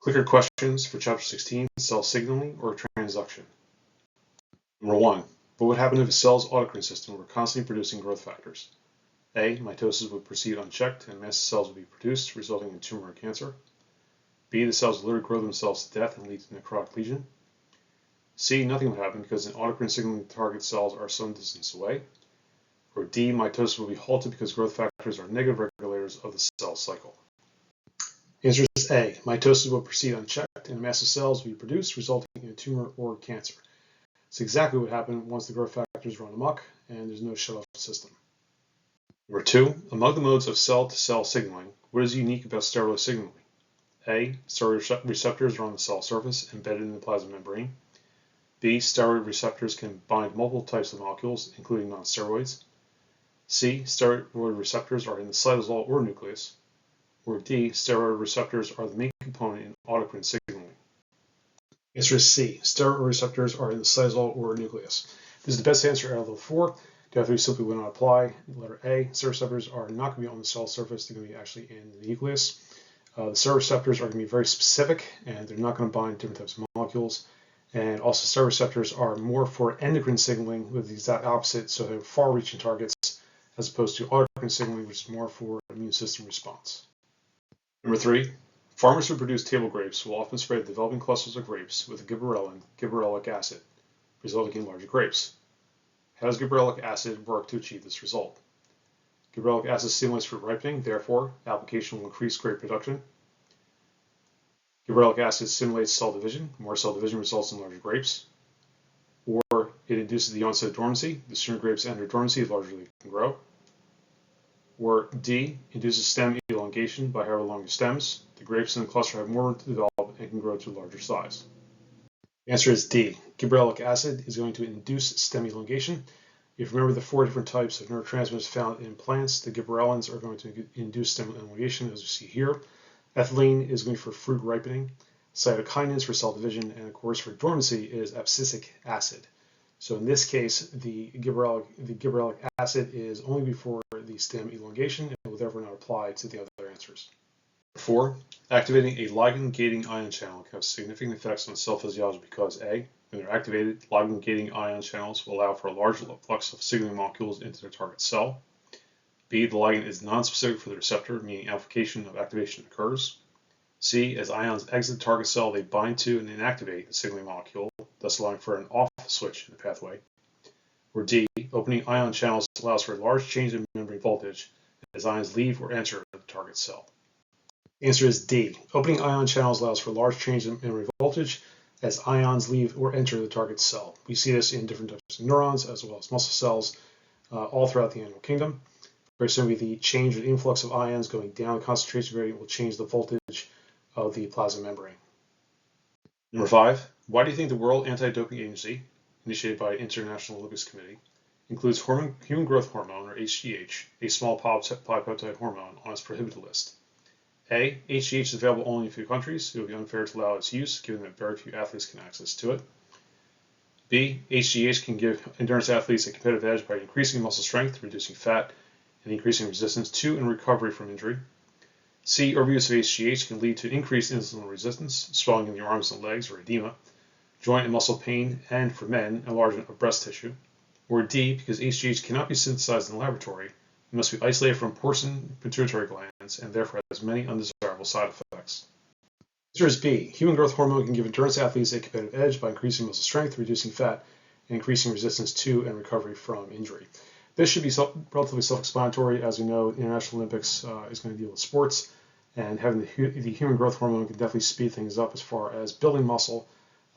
Clicker questions for Chapter 16, cell signaling or transduction. Number 1. What would happen if a cell's autocrine system were constantly producing growth factors? A. Mitosis would proceed unchecked and massive cells would be produced, resulting in tumor or cancer. B. The cells would literally grow themselves to death and lead to necrotic lesion. C. Nothing would happen because an autocrine signaling target cells are some distance away. Or D. Mitosis will be halted because growth factors are negative regulators of the cell cycle. The answer is A. Mitosis will proceed unchecked and massive cells will be produced, resulting in a tumor or cancer. It's exactly what happened once the growth factors run amok and there's no shut-off system. Number 2. Among the modes of cell-to-cell signaling, what is unique about steroid signaling? A. Steroid receptors are on the cell surface embedded in the plasma membrane. B. Steroid receptors can bind multiple types of molecules, including non-steroids. C. Steroid receptors are in the cytosol or nucleus. Or D. Steroid receptors are the main component in autocrine signaling. The answer is C. Steroid receptors are in the cytosol or nucleus. This is the best answer out of the 4. The other 3 simply will not apply. Letter A. Steroid receptors are not going to be on the cell surface. They're going to be actually in the nucleus. The steroid receptors are going to be very specific, and they're not going to bind different types of molecules. And also, steroid receptors are more for endocrine signaling with the exact opposite, so they're far-reaching targets, as opposed to autocrine signaling, which is more for immune system response. Number 3. Farmers who produce table grapes will often spray the developing clusters of grapes with gibberellic acid, resulting in larger grapes. How does gibberellic acid work to achieve this result? Gibberellic acid stimulates fruit ripening, therefore, application will increase grape production. Gibberellic acid stimulates cell division. More cell division results in larger grapes. Or it induces the onset of dormancy. The sooner grapes enter dormancy, the larger they can grow. Or D, induces stem elongation by however long the stems. The grapes in the cluster have more room to develop and can grow to a larger size. The answer is D. Gibberellic acid is going to induce stem elongation. If you remember the 4 different types of neurotransmitters found in plants, the gibberellins are going to induce stem elongation, as you see here. Ethylene is going for fruit ripening. Cytokinins for cell division, and of course for dormancy is abscisic acid. So in this case, the gibberellic acid is only before the stem elongation and will therefore not apply to the other answers. 4. Activating a ligand-gating ion channel can have significant effects on cell physiology because A. When they're activated, ligand-gating ion channels will allow for a large flux of signaling molecules into their target cell. B. The ligand is nonspecific for the receptor, meaning amplification of activation occurs. C. As ions exit the target cell, they bind to and inactivate the signaling molecule, thus allowing for an off switch in the pathway. Or D. Opening ion channels allows for a large change in membrane voltage as ions leave or enter the target cell. The answer is D. Opening ion channels allows for a large change in membrane voltage as ions leave or enter the target cell. We see this in different types of neurons as well as muscle cells all throughout the animal kingdom. Very simply, the change or influx of ions going down the concentration gradient will change the voltage of the plasma membrane. Number 5. Why do you think the World Anti-Doping Agency, initiated by the International Olympics Committee, includes human growth hormone, or HGH, a small polypeptide hormone, on its prohibited list? A. HGH is available only in a few countries. It would be unfair to allow its use, given that very few athletes can access to it. B. HGH can give endurance athletes a competitive edge by increasing muscle strength, reducing fat, and increasing resistance to and recovery from injury. C. Overuse of HGH can lead to increased insulin resistance, swelling in the arms and legs, or edema, joint and muscle pain, and for men, enlargement of breast tissue. Or D. Because HGH cannot be synthesized in the laboratory, it must be isolated from important pituitary glands and therefore has many undesirable side effects. The answer is B. Human growth hormone can give endurance athletes a competitive edge by increasing muscle strength, reducing fat, and increasing resistance to and recovery from injury. This should be relatively self-explanatory. As we know, the International Olympics is going to deal with sports, and having the human growth hormone can definitely speed things up as far as building muscle,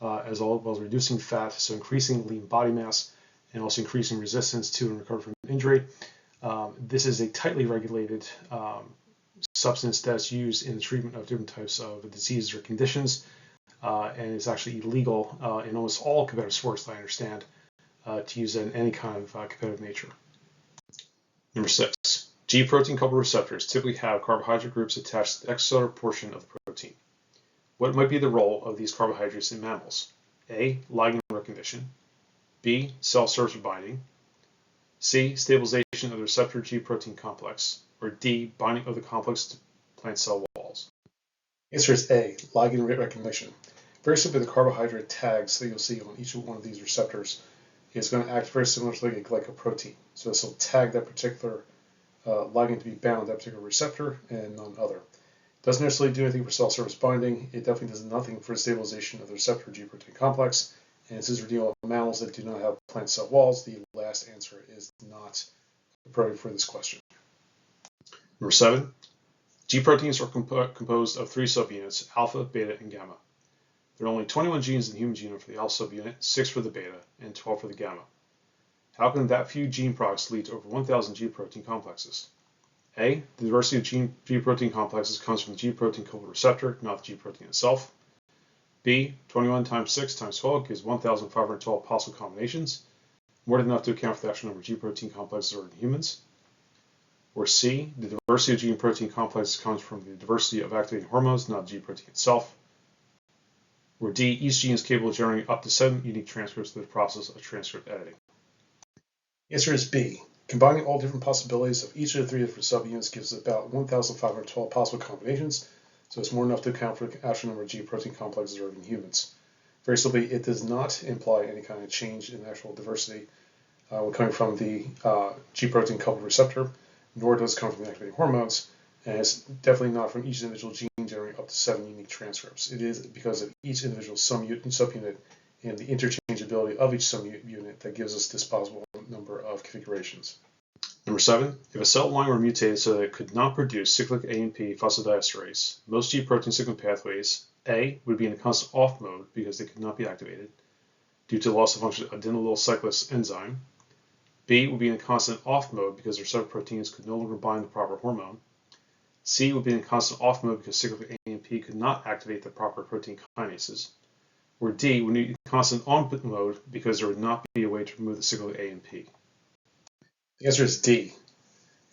as well as reducing fat, so increasing lean body mass, and also increasing resistance to and recovery from injury. This is a tightly regulated substance that's used in the treatment of different types of diseases or conditions, and it's actually illegal in almost all competitive sports, that I understand, to use it in any kind of competitive nature. Number 6. G protein coupled receptors typically have carbohydrate groups attached to the extracellular portion of the protein. What might be the role of these carbohydrates in mammals? A. Ligand recognition. B. Cell surface binding. C. Stabilization of the receptor G protein complex. Or D. Binding of the complex to plant cell walls. Answer is A, ligand recognition. Very simply, the carbohydrate tags that you'll see on each one of these receptors is going to act very similar to like a glycoprotein. So this will tag that particular ligand to be bound to that particular receptor and none other. Doesn't necessarily do anything for cell surface binding. It definitely does nothing for stabilization of the receptor G protein complex. And since we're dealing with mammals that do not have plant cell walls, the last answer is not appropriate for this question. Number 7. G proteins are composed of 3 subunits, alpha, beta, and gamma. There are only 21 genes in the human genome for the alpha subunit, 6 for the beta, and 12 for the gamma. How can that few gene products lead to over 1,000 G protein complexes? A. The diversity of G protein complexes comes from the G protein coupled receptor, not the G protein itself. B. 21 times 6 times 12 gives 1,512 possible combinations, more than enough to account for the actual number of G protein complexes in humans. Or C. The diversity of gene protein complexes comes from the diversity of activating hormones, not the G protein itself. Or D. Each gene is capable of generating up to 7 unique transcripts through the process of transcript editing. The answer is B. Combining all different possibilities of each of the 3 different subunits gives about 1,512 possible combinations, so it's more than enough to account for the actual number of G protein complexes observed in humans. Very simply, it does not imply any kind of change in actual diversity when coming from the G protein coupled receptor, nor does it come from the activating hormones, and it's definitely not from each individual gene generating up to 7 unique transcripts. It is because of each individual subunit and the interchangeability of each subunit that gives us this possible number of configurations. Number 7. If a cell line were mutated so that it could not produce cyclic AMP phosphodiesterase, most G protein signaling pathways, A, would be in a constant off mode because they could not be activated due to loss of function of adenylyl cyclase enzyme. B, would be in a constant off mode because their separate proteins could no longer bind the proper hormone. C, would be in a constant off mode because cyclic AMP could not activate the proper protein kinases. Or D, would be in constant on mode because there would not be a way to remove the cyclic AMP. The answer is D.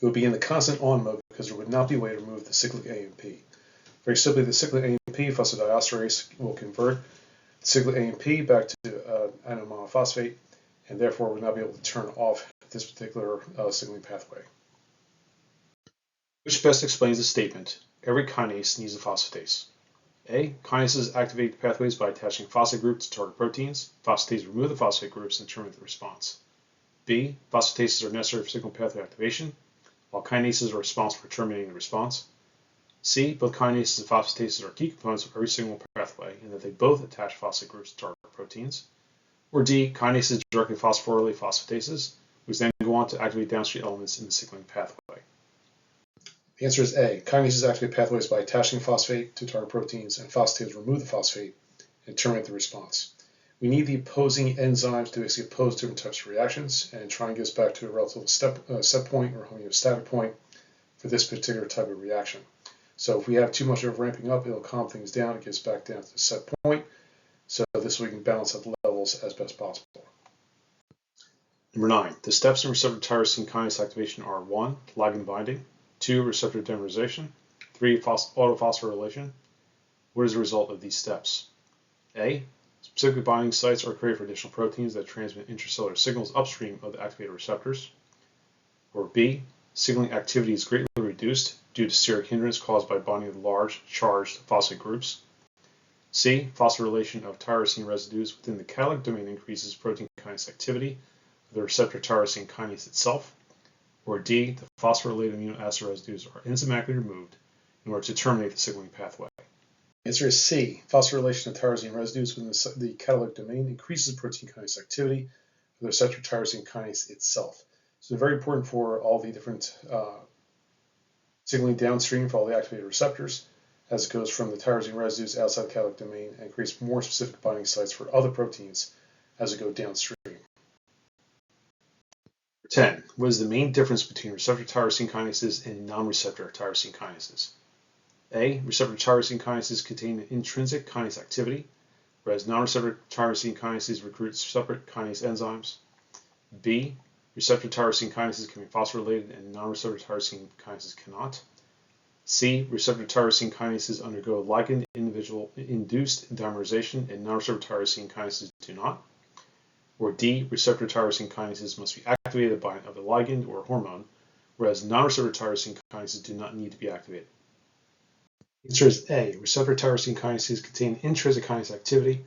It would be in the constant on mode because there would not be a way to remove the cyclic AMP. Very simply, the cyclic AMP phosphodiesterase will convert the cyclic AMP back to adenyl monophosphate, and therefore would not be able to turn off this particular signaling pathway. Which best explains the statement, every kinase needs a phosphatase? A. Kinases activate the pathways by attaching phosphate groups to target proteins. Phosphatases remove the phosphate groups and terminate the response. B. Phosphatases are necessary for signal pathway activation, while kinases are responsible for terminating the response. C. Both kinases and phosphatases are key components of every signal pathway in that they both attach phosphate groups to target proteins. Or D. Kinases directly phosphorylate phosphatases, which then go on to activate downstream elements in the signaling pathway. The answer is A. Kinases activate pathways by attaching phosphate to target proteins, and phosphatases remove the phosphate and terminate the response. We need the opposing enzymes to basically oppose different types of reactions and try and get us back to a relative set point or homeostatic point for this particular type of reaction. So if we have too much of ramping up, it'll calm things down, it gets back down to the set point, so this way we can balance out the levels as best possible. Number 9. The steps in receptor tyrosine kinase activation are 1. Ligand binding, 2. Receptor dimerization, 3. Autophosphorylation. What is the result of these steps? A. Specific binding sites are created for additional proteins that transmit intracellular signals upstream of the activated receptors. Or B. Signaling activity is greatly reduced due to steric hindrance caused by binding of large, charged phosphate groups. C. Phosphorylation of tyrosine residues within the catalytic domain increases protein kinase activity of the receptor tyrosine kinase itself. Or D. The phosphorylated amino acid residues are enzymatically removed in order to terminate the signaling pathway. The answer is C. Phosphorylation of tyrosine residues within the catalytic domain increases protein kinase activity of the receptor tyrosine kinase itself. So it's very important for all the different signaling downstream for all the activated receptors as it goes from the tyrosine residues outside the catalytic domain and creates more specific binding sites for other proteins as it goes downstream. 10. What is the main difference between receptor tyrosine kinases and non-receptor tyrosine kinases? A. Receptor tyrosine kinases contain an intrinsic kinase activity, whereas non-receptor tyrosine kinases recruit separate kinase enzymes. B. Receptor tyrosine kinases can be phosphorylated and non-receptor tyrosine kinases cannot. C. Receptor tyrosine kinases undergo ligand-induced dimerization and non-receptor tyrosine kinases do not. Or D. Receptor tyrosine kinases must be activated by another ligand or hormone, whereas non-receptor tyrosine kinases do not need to be activated. The answer is A. Receptor tyrosine kinases contain intrinsic kinase activity,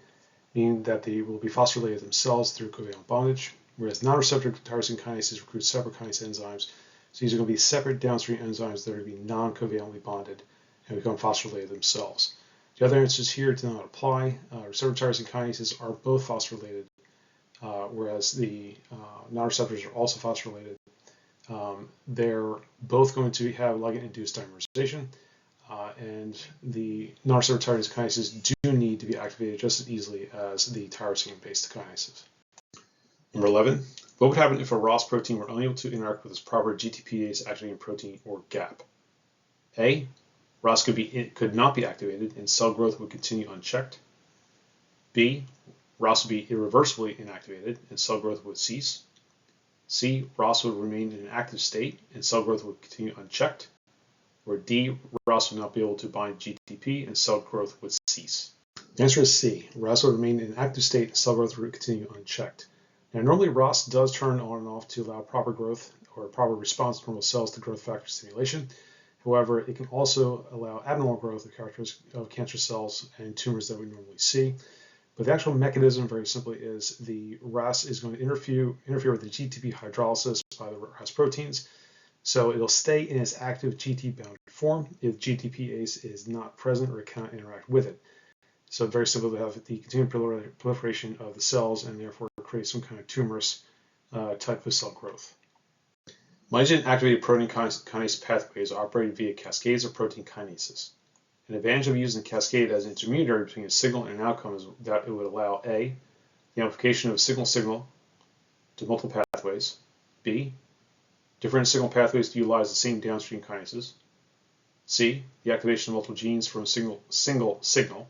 meaning that they will be phosphorylated themselves through covalent bondage, whereas non-receptor tyrosine kinases recruit separate kinase enzymes. So these are going to be separate downstream enzymes that are going to be non-covalently bonded and become phosphorylated themselves. The other answers here do not apply. Receptor tyrosine kinases are both phosphorylated, whereas the non-receptors are also phosphorylated. They're both going to have ligand-induced dimerization, and the non-receptor tyrosine kinases do need to be activated just as easily as the tyrosine-based kinases. Number 11, what would happen if a ROS protein were unable to interact with its proper GTPase activating protein, or GAP? A. ROS could not be activated and cell growth would continue unchecked. B. ROS would be irreversibly inactivated and cell growth would cease. C. ROS would remain in an active state and cell growth would continue unchecked. Or D. ROS would not be able to bind GTP and cell growth would cease. The answer is C. ROS would remain in an active state and cell growth would continue unchecked. Now, normally ROS does turn on and off to allow proper growth or proper response of normal cells to growth factor stimulation. However, it can also allow abnormal growth of characteristics of cancer cells and tumors that we normally see. But the actual mechanism, very simply, is the RAS is going to interfere with the GTP hydrolysis by the RAS proteins. So it'll stay in its active GT-bound form if GTPase is not present or it cannot interact with it. So very simple to have the continued proliferation of the cells and therefore create some kind of tumorous type of cell growth. Mitogen-activated protein kinase pathways are operated via cascades of protein kinases. An advantage of using the cascade as an intermediary between a signal and an outcome is that it would allow A. the amplification of signal to multiple pathways, B. different signal pathways to utilize the same downstream kinases, C. the activation of multiple genes from a single signal,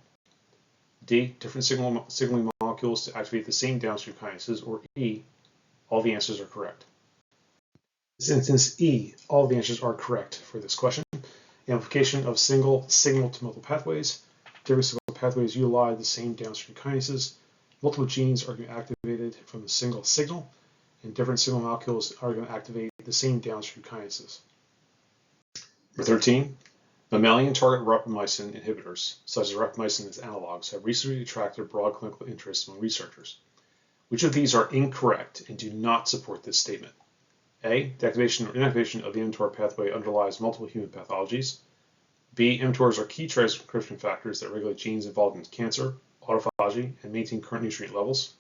D. different signaling molecules to activate the same downstream kinases, or E. all the answers are correct. In this instance, E. all the answers are correct for this question. Amplification of single signal to multiple pathways. Different signal pathways utilize the same downstream kinases. Multiple genes are going to be activated from the single signal, and different signal molecules are going to activate the same downstream kinases. Number 13, mammalian target rapamycin inhibitors, such as rapamycin and its analogs, have recently attracted broad clinical interest among researchers. Which of these are incorrect and do not support this statement? A. The activation or inactivation of the mTOR pathway underlies multiple human pathologies. B. mTORs are key transcription factors that regulate genes involved in cancer, autophagy, and maintain current nutrient levels.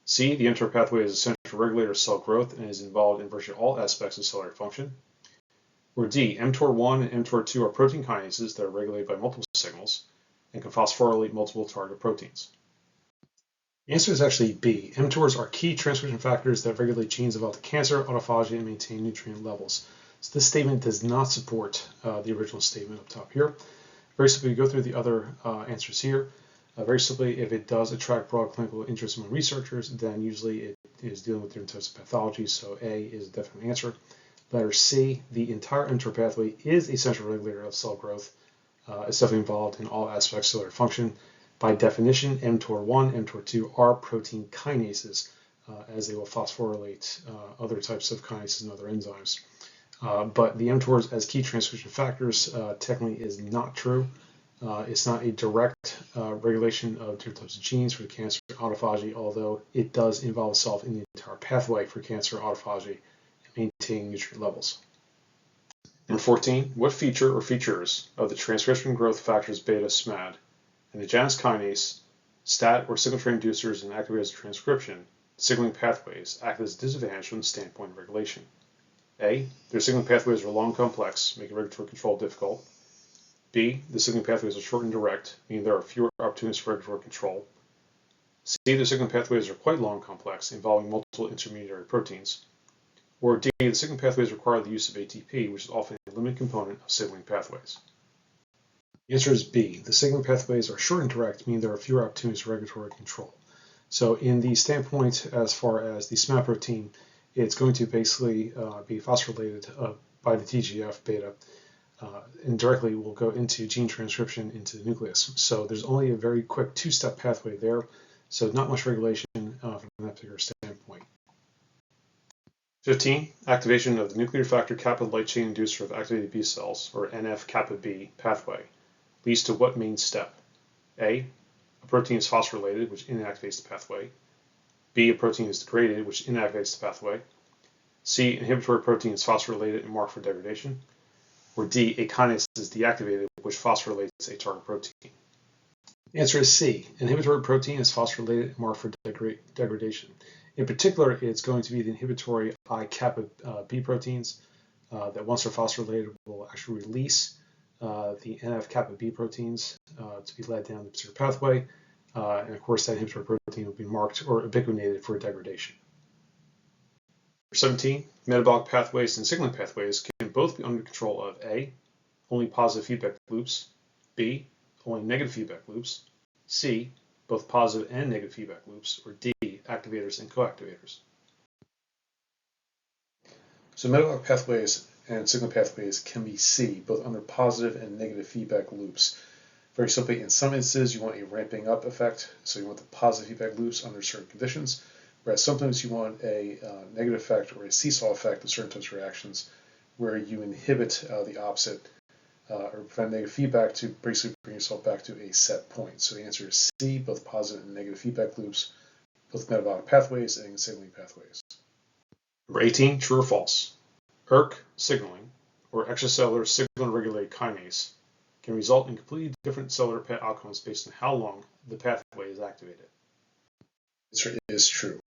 C. The mTOR pathway is essential regulator of cell growth and is involved in virtually all aspects of cellular function. Or D. mTOR1 and mTOR2 are protein kinases that are regulated by multiple signals and can phosphorylate multiple target proteins. The answer is actually B. mTORs are key transcription factors that regulate genes involved in cancer, autophagy, and maintain nutrient levels. So this statement does not support the original statement up top here. Very simply, we go through the other answers here. Very simply, if it does attract broad clinical interest among researchers, then usually it is dealing with different types of pathology, so A is a definite answer. Letter C, the entire mTOR pathway is a central regulator of cell growth. It's definitely involved in all aspects of cellular function. By definition, mTOR1, mTOR2 are protein kinases, as they will phosphorylate other types of kinases and other enzymes. But the mTORs as key transcription factors technically is not true. It's not a direct regulation of different types of genes for cancer and autophagy, although it does involve itself in the entire pathway for cancer, autophagy, and maintaining nutrient levels. Number 14, what feature or features of the transcription growth factors beta SMAD and the Janus kinase, STAT or signal transducers and activators of transcription signaling pathways act as a disadvantage from the standpoint of regulation? A. Their signaling pathways are long and complex, making regulatory control difficult. B. The signaling pathways are short and direct, meaning there are fewer opportunities for regulatory control. C. The signaling pathways are quite long and complex, involving multiple intermediary proteins. Or D. The signaling pathways require the use of ATP, which is often a limited component of signaling pathways. The answer is B. The signaling pathways are short and direct, meaning there are fewer opportunities for regulatory control. So in the standpoint as far as the SMAD protein, it's going to basically be phosphorylated by the TGF-beta and directly will go into gene transcription into the nucleus. So there's only a very quick two-step pathway there, so not much regulation from that particular standpoint. 15. Activation of the nuclear factor kappa light chain inducer of activated B cells, or NF-kappa B pathway, leads to what main step? A protein is phosphorylated, which inactivates the pathway. B, a protein is degraded, which inactivates the pathway. C, inhibitory protein is phosphorylated and marked for degradation. Or D, a kinase is deactivated, which phosphorylates a target protein. The answer is C. Inhibitory protein is phosphorylated and marked for degradation. In particular, it's going to be the inhibitory I-kappa B proteins that once they're phosphorylated will actually release the NF-kappa B proteins to be led down the particular pathway. And of course, that inhibitory protein will be marked or ubiquitinated for degradation. Number 17, metabolic pathways and signaling pathways can both be under control of A, only positive feedback loops, B, only negative feedback loops, C, both positive and negative feedback loops, or D, activators and coactivators. So metabolic pathways and signaling pathways can be C, both under positive and negative feedback loops. Very simply, in some instances, you want a ramping up effect, so you want the positive feedback loops under certain conditions, whereas sometimes you want a negative effect or a seesaw effect of certain types of reactions where you inhibit the opposite or prevent negative feedback to basically bring yourself back to a set point. So the answer is C, both positive and negative feedback loops, both metabolic pathways and signaling pathways. Number 18, true or false? ERK signaling, or extracellular signal regulated kinase, can result in completely different cellular outcomes based on how long the pathway is activated. This is true.